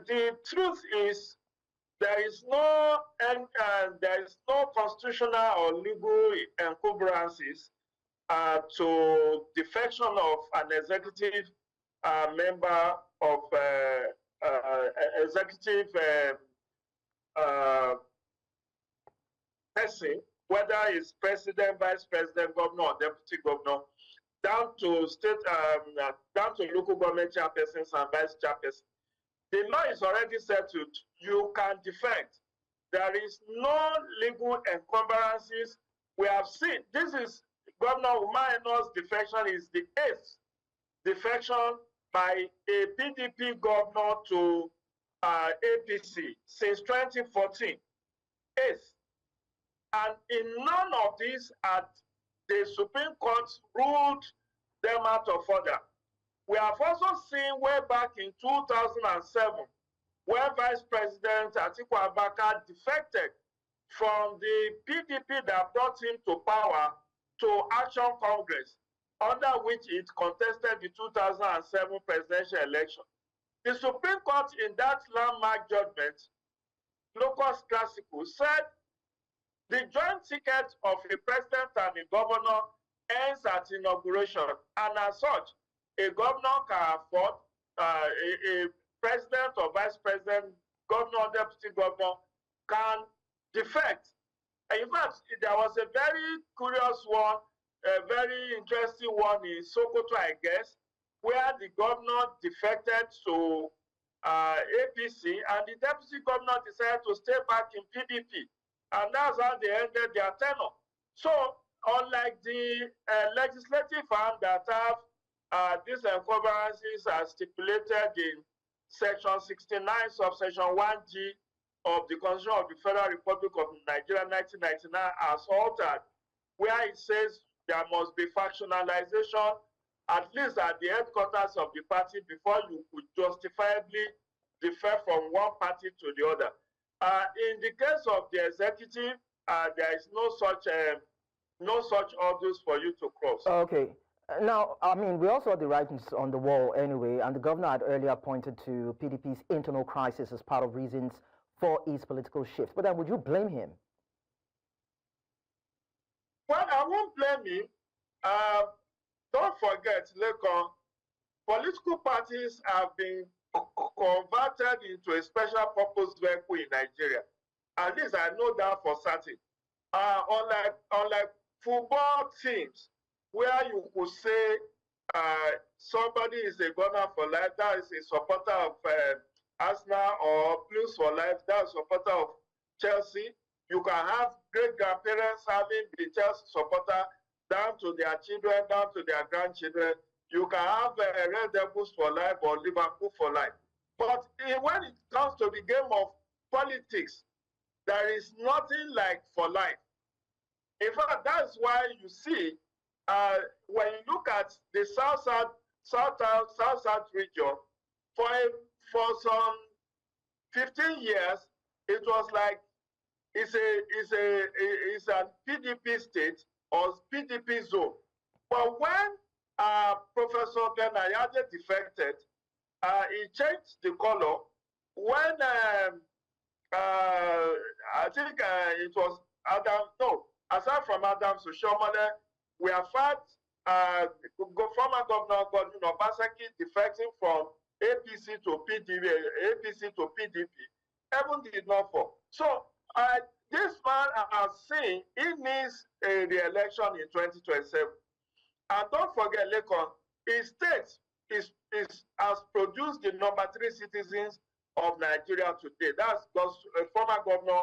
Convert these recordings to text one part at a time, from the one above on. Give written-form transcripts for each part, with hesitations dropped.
the truth is there is no constitutional or legal encumbrances to defection of an executive member of executive person, whether it's president, vice president, governor, or deputy governor, down to state, down to local government chairpersons and vice chairpersons. The law is already settled. You can defect. There is no legal encumbrances. We have seen, this is Governor Umo Eno's defection is the 8th defection by a PDP governor to APC since 2014. 8th. And in none of these had the Supreme Court ruled them out of order. We have also seen way back in 2007 when Vice President Akwa Ibom defected from the PDP that brought him to power to Action Congress, under which it contested the 2007 presidential election. The Supreme Court in that landmark judgment, Locus Classical, said the joint ticket of a president and a governor ends at inauguration, and as such, a governor can afford, a president or vice president, governor or deputy governor can defect. In fact, there was a very curious one, a very interesting one in Sokoto, I guess, where the governor defected to APC and the deputy governor decided to stay back in PDP. And that's how they ended their tenure. So, unlike the legislative arm that have these encumbrances as stipulated in Section 69, subsection 1G of the Constitution of the Federal Republic of Nigeria 1999 as altered, where it says there must be factionalization, at least at the headquarters of the party, before you could justifiably differ from one party to the other. In the case of the executive, there is no such orders for you to cross. Okay. Now, I mean, we also have the writings on the wall anyway, and the governor had earlier pointed to PDP's internal crisis as part of reasons for his political shift. But then would you blame him? Well, I won't blame him. Don't forget, Lekon, political parties have been converted into a special purpose vehicle in Nigeria. At least I know that for certain. Unlike football teams, where you could say somebody is a gunner for life, that is a supporter of Arsenal, or Blues for life, that is a supporter of Chelsea. You can have great-grandparents having the Chelsea supporter down to their children, down to their grandchildren. You can have Red Devils for life or Liverpool for life. But when it comes to the game of politics, there is nothing like for life. In fact, that's why you see, when you look at the South region, for some 15 years, it was like it's a PDP state or PDP zone. But when Professor Benayade defected, he changed the color. When I think it was Adam, no, aside from Adam Sushomale, we have had former Governor Godwin defecting from APC to PDP. Heaven did not fall. So this man has seen he needs a re-election in 2027. And don't forget, Lekon, his state has produced the #3 citizens of Nigeria today. That's a former governor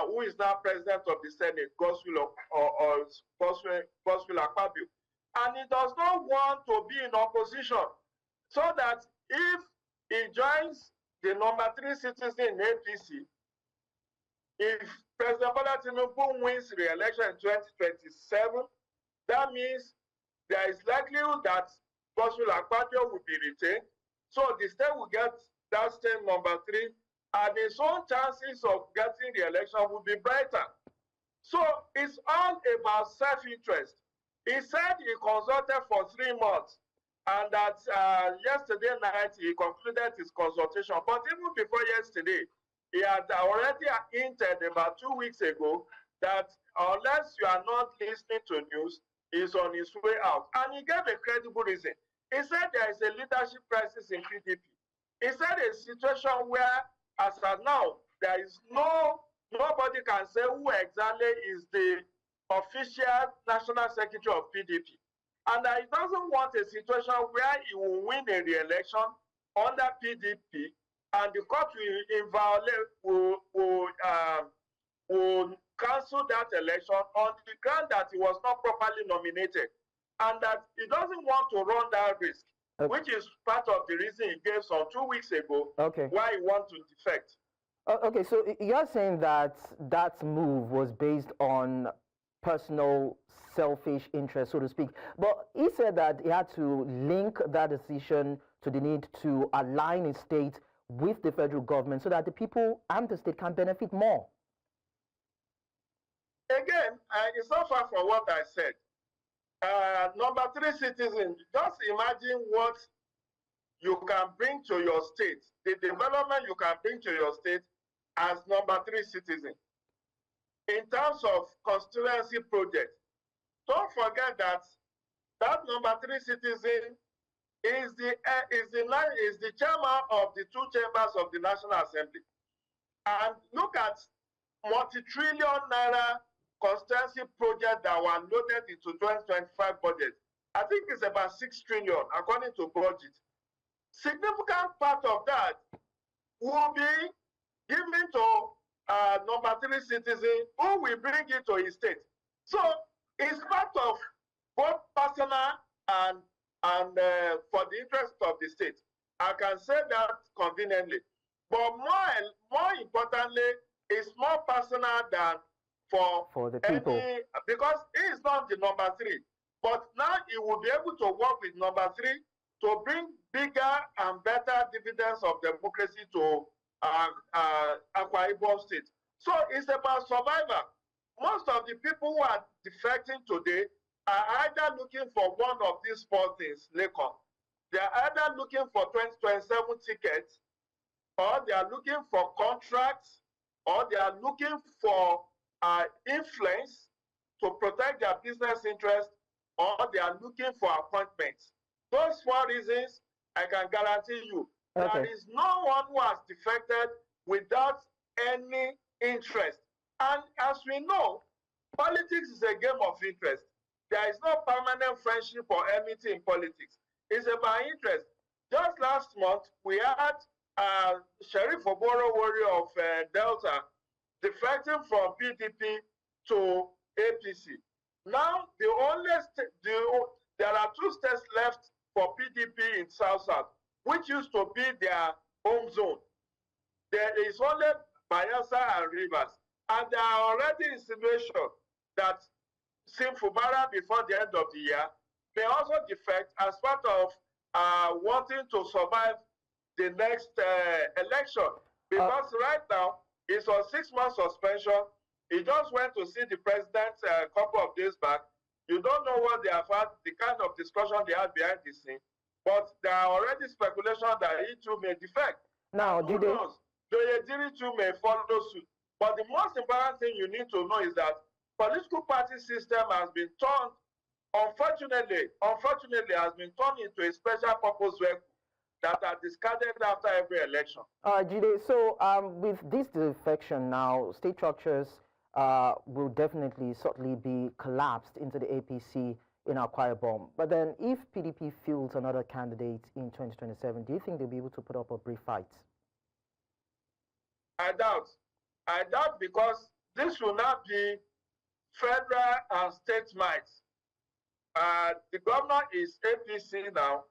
who is now president of the Senate, Godwin Akwa Ibom. And he does not want to be in opposition, so that if he joins the #3 citizen in APC, if President Bola Tinubu wins re-election in 2027, that means there is likelihood that Godwin Akwa Ibom will be retained. So the state will get that state #3, and his own chances of getting the election will be brighter. So it's all about self-interest. He said he consulted for 3 months. and that yesterday night he concluded his consultation. But even before yesterday, he had already hinted about 2 weeks ago that unless you are not listening to news, he's on his way out. And he gave a credible reason. He said there is a leadership crisis in PDP. He said a situation where, as of now, there is nobody can say who exactly is the official national secretary of PDP. And that he doesn't want a situation where he will win a re-election under PDP and the court will cancel that election on the ground that he was not properly nominated, and that he doesn't want to run that risk, which is part of the reason he gave some 2 weeks ago why he wants to defect. Okay, so you're saying that that move was based on personal selfish interest, so to speak. But he said that he had to link that decision to the need to align his state with the federal government so that the people and the state can benefit more. Again, it's not far from what I said. Number 3 citizens, just imagine what you can bring to your state, the development you can bring to your state as number 3 citizen. In terms of constituency projects, don't forget that number 3 citizen is the chairman of the 2 chambers of the National Assembly. And look at multi-trillion naira constituency projects that were loaded into 2025 budget. I think it's about 6 trillion according to budget. Significant part of that will be given to number 3 citizen who will bring it to his state. So it's part of both personal and for the interest of the state. I can say that conveniently. But more importantly, it's more personal than for the people. Because he is not the number 3. But now he will be able to work with number 3 to bring bigger and better dividends of democracy to Akwa Ibom State. So it's about survival. Most of the people who are defecting today are either looking for one of these 4 things, Lekon. They are either looking for 2027 tickets, or they are looking for contracts, or they are looking for influence to protect their business interests, or they are looking for appointments. Those 4 reasons, I can guarantee you, there is no one who has defected without any interest. And as we know, politics is a game of interest. There is no permanent friendship or enmity in politics. It's about interest. Just last month, we had Sheriff Oboro Warrior of Delta defecting from PDP to APC. Now, there are 2 states left for PDP in South-South, which used to be their home zone. There is only Bayelsa and Rivers. And there are already insinuations that Sim Fubara before the end of the year may also defect as part of wanting to survive the next election. Because right now, it's on 6-month suspension. He just went to see the president a couple of days back. You don't know what they have had, the kind of discussion they had behind the scene. But there are already speculations that he too may defect. Now, who knows? Doyediri too may follow suit. But the most important thing you need to know is that political party system has been turned, unfortunately, has been turned into a special purpose vehicle that are discarded after every election. Jide, so with this defection now, state structures will definitely certainly be collapsed into the APC in Akwa Ibom. But then if PDP fields another candidate in 2027, do you think they'll be able to put up a brief fight? I doubt. Because this will not be federal and state might. The governor is APC now.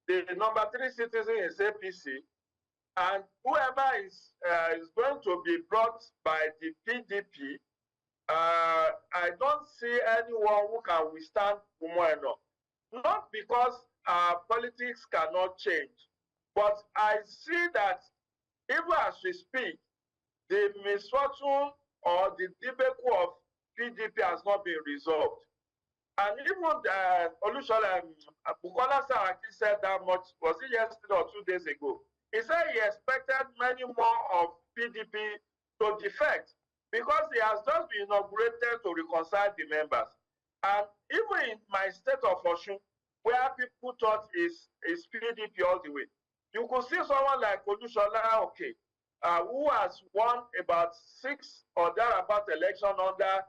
The number 3 citizen is APC. And whoever is going to be brought by the PDP, I don't see anyone who can withstand Umo Eno. Not because politics cannot change, but I see that even as we speak, the misfortune or the debacle of PDP has not been resolved. And even Olusola Bukola Saraki said that much, was it yesterday or 2 days ago? He said he expected many more of PDP to defect because he has just been inaugurated to reconcile the members. And even in my state of Osun, where people thought is PDP all the way, you could see someone like Olusola who has won about 6 or thereabout election under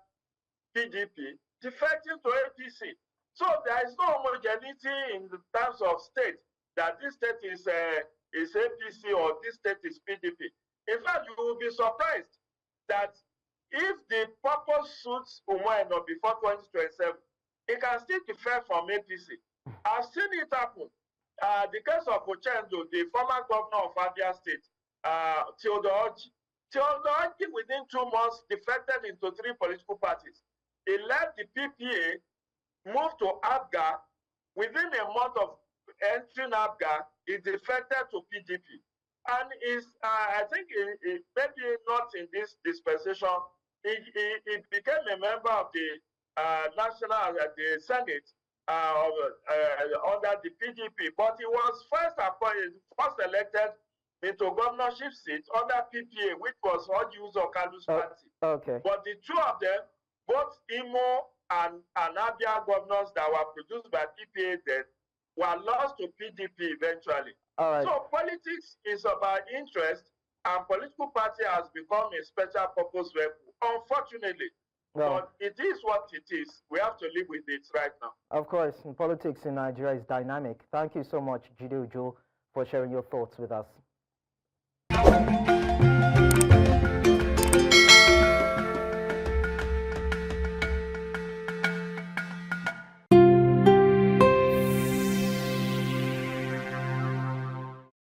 PDP, defecting to APC. So there is no homogeneity in terms of state, that this state is APC or this state is PDP. In fact, you will be surprised that if the purpose suits Umo Eno before 2027, it can still defect from APC. I've seen it happen. The case of Ochendo, the former governor of Abia State, Theodore Oji, within 2 months, defected into 3 political parties. He left the PPA, moved to ABGA. Within a month of entering ABGA, he defected to PDP. And I think maybe not in this dispensation, he became a member of the the Senate under the PDP, but he was first elected into governorship seat under PPA, which was Odiuzo Okalu's party. Okay. But the two of them, both Imo and Abia governors that were produced by PPA then, were lost to PDP eventually. All right. So politics is about interest, and political party has become a special purpose vehicle, unfortunately. But it is what it is. We have to live with it right now. Of course, politics in Nigeria is dynamic. Thank you so much, Jide Ojo, for sharing your thoughts with us.